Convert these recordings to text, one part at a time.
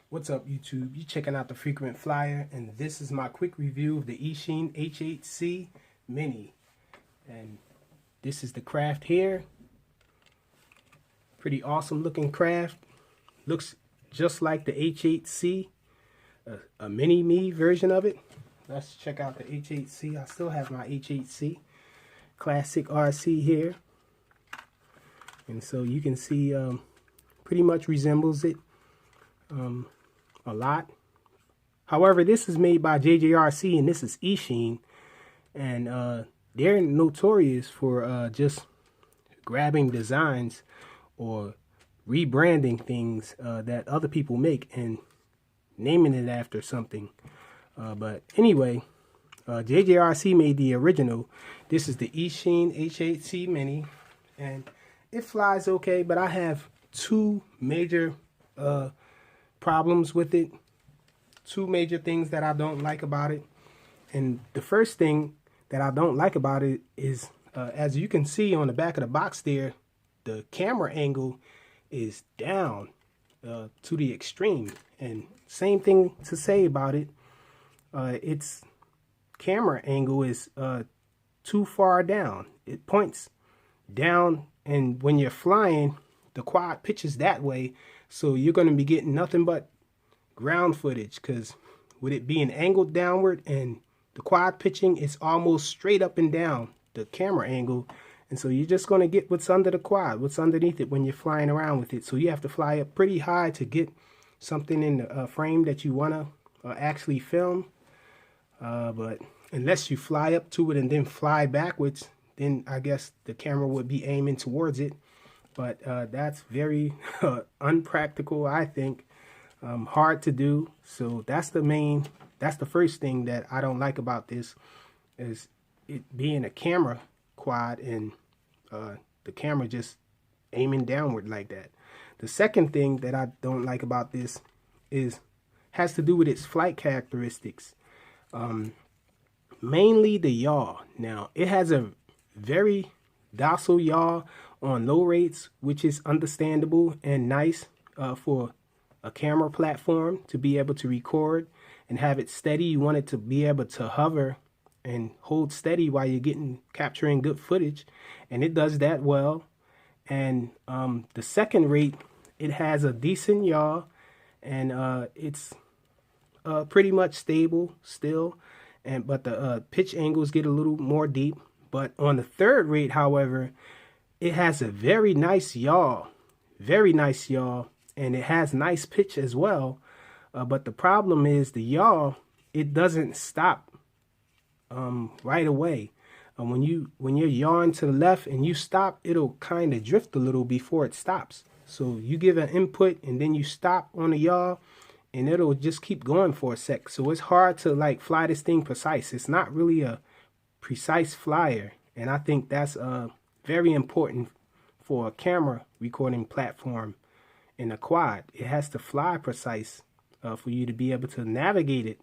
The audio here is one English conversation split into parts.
What's up, YouTube? You checking out the Frequent Flyer, and this is my quick review of the Eachine H8C Mini. And this is the craft here. Pretty awesome looking craft. Looks just like the H8C, a mini-me version of it. Let's check out the H8C. I still have my H8C Classic RC here. And so you can see pretty much resembles it a lot. However, this is made by JJRC and this is Eachine, and they're notorious for just grabbing designs or rebranding things that other people make and naming it after something. But anyway, JJRC made the original. This is the Eachine H8C Mini, and it flies okay, but I have two major problems with it. Two major things that I don't like about it. And the first thing that I don't like about it is, as you can see on the back of the box there, the camera angle is down to the extreme. And same thing to say about it. Its camera angle is too far down. It points down, and when you're flying, the quad pitches that way, so you're going to be getting nothing but ground footage, because with it being angled downward and the quad pitching, it's almost straight up and down the camera angle, and so you're just going to get what's under the quad, what's underneath it when you're flying around with it. So you have to fly up pretty high to get something in the frame that you want to actually film. But unless you fly up to it and then fly backwards, then I guess the camera would be aiming towards it. But that's very unpractical, I think. Hard to do. So that's the first thing that I don't like about this, is it being a camera quad and the camera just aiming downward like that. The second thing that I don't like about this has to do with its flight characteristics. Mainly the yaw. Now, it has a very docile yaw on low rates, which is understandable and nice for a camera platform to be able to record and have it steady. You want it to be able to hover and hold steady while you're capturing good footage, and it does that well. And the second rate, it has a decent yaw, and it's pretty much stable still, but the pitch angles get a little more deep. But on the third rate, however, it has a very nice yaw, and it has nice pitch as well. But the problem is the yaw, it doesn't stop right away. When you're yawing to the left and you stop, it'll kind of drift a little before it stops. So you give an input and then you stop on the yaw, and it'll just keep going for a sec. So it's hard to like fly this thing precise. It's not really a precise flyer, and I think that's very important for a camera recording platform in a quad. It has to fly precise for you to be able to navigate it.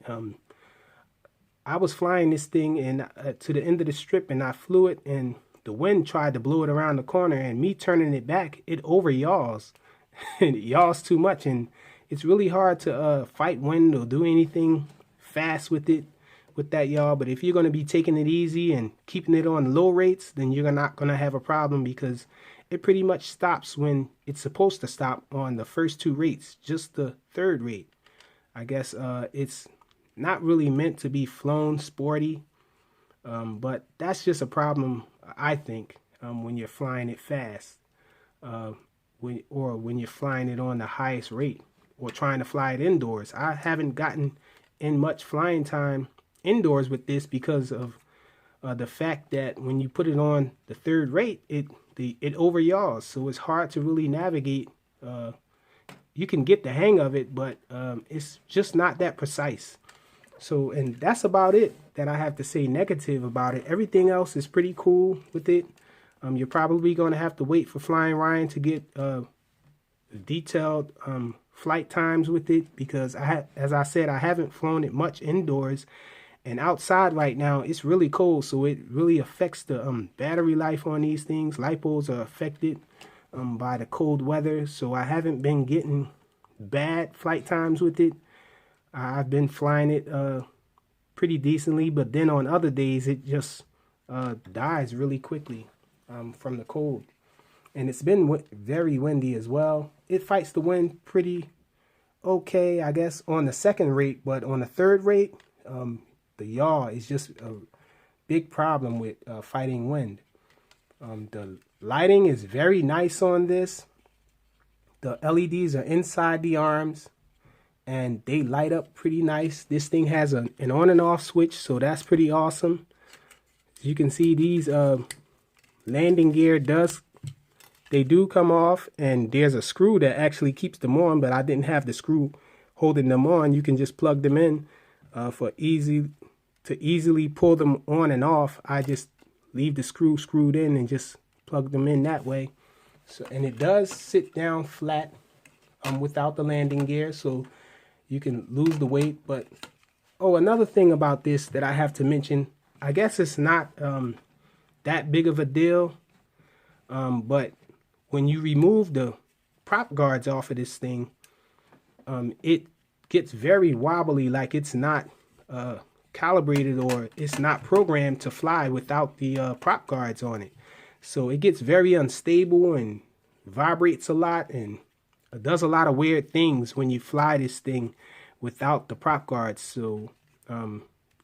I was flying this thing and to the end of the strip, and I flew it, and the wind tried to blow it around the corner, and me turning it back, it over yaws. And it yaws too much, and it's really hard to fight wind or do anything fast with it, with that yaw. But if you're going to be taking it easy and keeping it on low rates, then you're not going to have a problem, because it pretty much stops when it's supposed to stop on the first two rates. Just the third rate, I guess it's not really meant to be flown sporty, but that's just a problem, I think, when you're flying it fast, when you're flying it on the highest rate, or trying to fly it indoors. I haven't gotten in much flying time indoors with this because of the fact that when you put it on the third rate, it over yaws, so it's hard to really navigate. You can get the hang of it, but it's just not that precise. So, and that's about it that I have to say negative about it. Everything else is pretty cool with it. You're probably going to have to wait for Flying Ryan to get detailed flight times with it, because as I said, I haven't flown it much indoors, and outside right now it's really cold, so it really affects the battery life on these things. Lipos are affected by the cold weather, so I haven't been getting bad flight times with it. I've been flying it pretty decently, but then on other days it just dies really quickly from the cold. And it's been very windy as well. It fights the wind pretty okay, I guess, on the second rate, but on the third rate, the yaw is just a big problem with fighting wind. The lighting is very nice on this. The LEDs are inside the arms and they light up pretty nice. This thing has an on and off switch, so that's pretty awesome. As you can see, these landing gear they do come off, and there's a screw that actually keeps them on, but I didn't have the screw holding them on. You can just plug them in to easily pull them on and off. I just leave the screw screwed in and just plug them in that way. So, and it does sit down flat without the landing gear, so you can lose the weight. But another thing about this that I have to mention, I guess it's not that big of a deal, but when you remove the prop guards off of this thing, it gets very wobbly, like it's not calibrated, or it's not programmed to fly without the prop guards on it. So it gets very unstable and vibrates a lot and does a lot of weird things when you fly this thing without the prop guards. So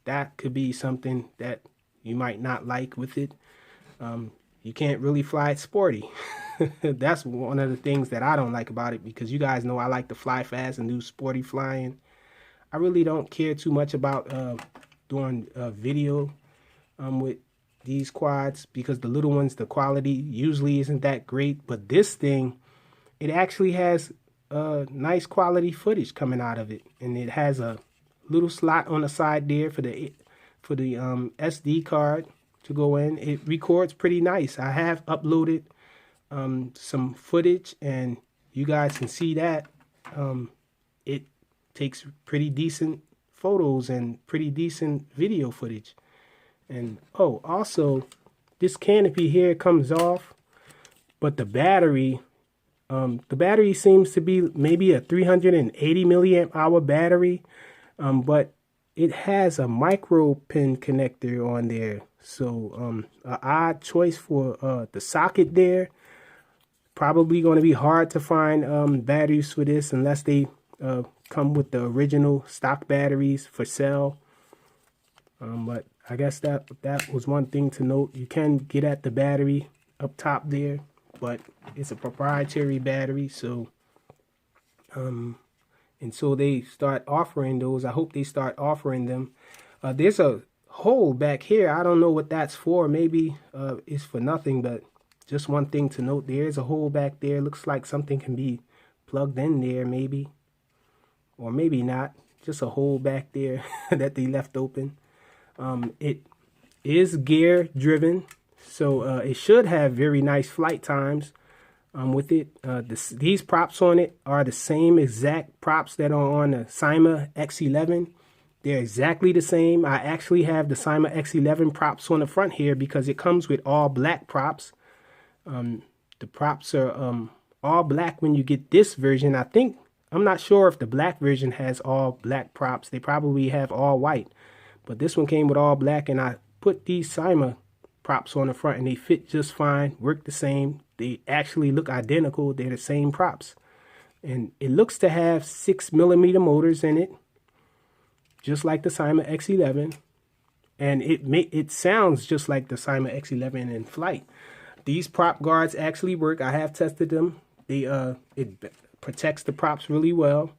that could be something that you might not like with it. You can't really fly it sporty. That's one of the things that I don't like about it, because you guys know I like to fly fast and do sporty flying. I really don't care too much about doing video with these quads, because the little ones, the quality usually isn't that great. But this thing, it actually has nice quality footage coming out of it, and it has a little slot on the side there for the SD card to go in. It records pretty nice. I have uploaded some footage, and you guys can see that it takes pretty decent photos and pretty decent video footage. And also, this canopy here comes off, but the battery seems to be maybe a 380 milliamp hour battery, but it has a micro pin connector on there. So an odd choice for the socket there. Probably going to be hard to find batteries for this unless they come with the original stock batteries for sale. But I guess that was one thing to note. You can get at the battery up top there, but it's a proprietary battery. So and so they start offering those. I hope they start offering them. There's a hole back here. I don't know what that's for. Maybe it's for nothing, but just one thing to note. There's a hole back there. Looks like something can be plugged in there, maybe. Or maybe not. Just a hole back there that they left open. It is gear driven, so it should have very nice flight times with it. These props on it are the same exact props that are on the Cyma X11. They're exactly the same. I actually have the Cyma X11 props on the front here because it comes with all black props. The props are all black when you get this version. I'm not sure if the black version has all black props. They probably have all white. But this one came with all black, and I put these Cyma props on the front, and they fit just fine, work the same. They actually look identical. They're the same props. And it looks to have 6mm motors in it, just like the Cyma X11. And it sounds just like the Cyma X11 in flight. These prop guards actually work. I have tested them. It protects the props really well,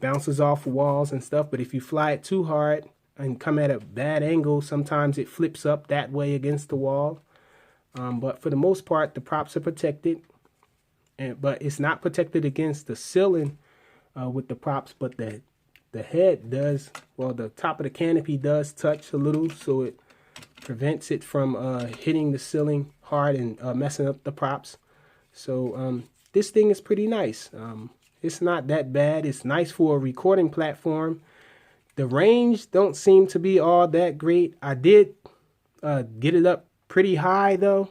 bounces off walls and stuff. But if you fly it too hard and come at a bad angle, sometimes it flips up that way against the wall. But for the most part, the props are protected. But it's not protected against the ceiling with the props, but the head does. Well, the top of the canopy does touch a little, so it prevents it from hitting the ceiling hard and messing up the props. So this thing is pretty nice. It's not that bad. It's nice for a recording platform. The range don't seem to be all that great. I did get it up pretty high though.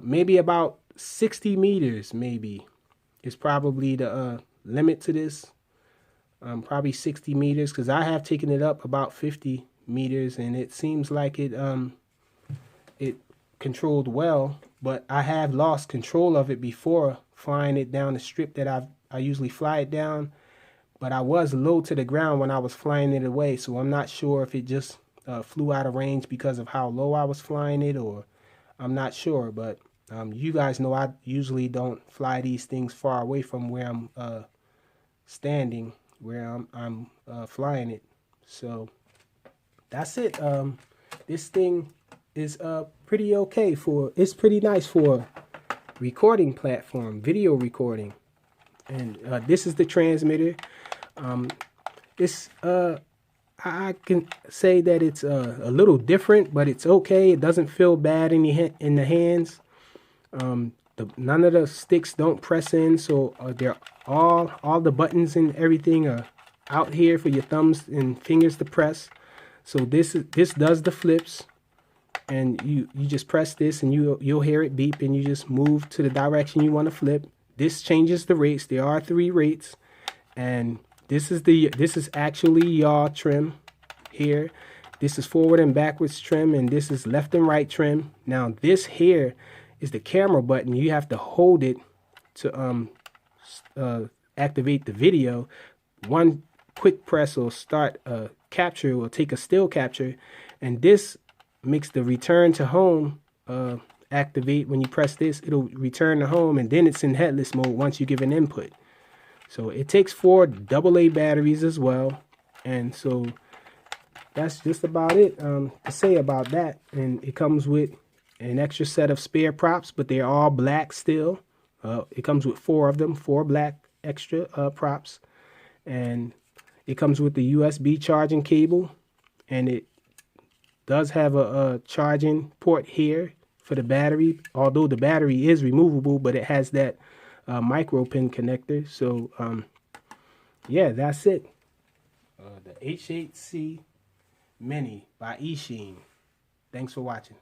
Maybe about 60 meters maybe is probably the limit to this. Probably 60 meters, because I have taken it up about 50 meters, and it seems like it controlled well, but I have lost control of it before flying it down the strip that I usually fly it down. But I was low to the ground when I was flying it away, so I'm not sure if it just flew out of range because of how low I was flying it, or I'm not sure. But you guys know I usually don't fly these things far away from where I'm standing, where I'm flying it. So that's it. This thing is pretty okay for, it's pretty nice for recording platform, video recording. And this is the transmitter. I can say that it's a little different, but it's okay. It doesn't feel bad in the hands. None of the sticks don't press in, so they're all the buttons and everything are out here for your thumbs and fingers to press. So this does the flips, and you just press this and you'll hear it beep, and you just move to the direction you want to flip. This changes the rates. There are 3 rates, and this is actually yaw trim here. This is forward and backwards trim, and this is left and right trim. Now this here is the camera button. You have to hold it to activate the video. One quick press will start a capture, or take a still capture, and this makes the return to home activate. When you press this, it'll return to home, and then it's in headless mode once you give an input. So it takes 4 AA batteries as well, and so that's just about it to say about that. And it comes with an extra set of spare props, but they're all black still. It comes with 4 of them, 4 black extra props, and it comes with the USB charging cable, and it does have a charging port here for the battery, although the battery is removable, but it has that micro pin connector. So yeah, that's it. The H8C Mini by Eachine. Thanks for watching.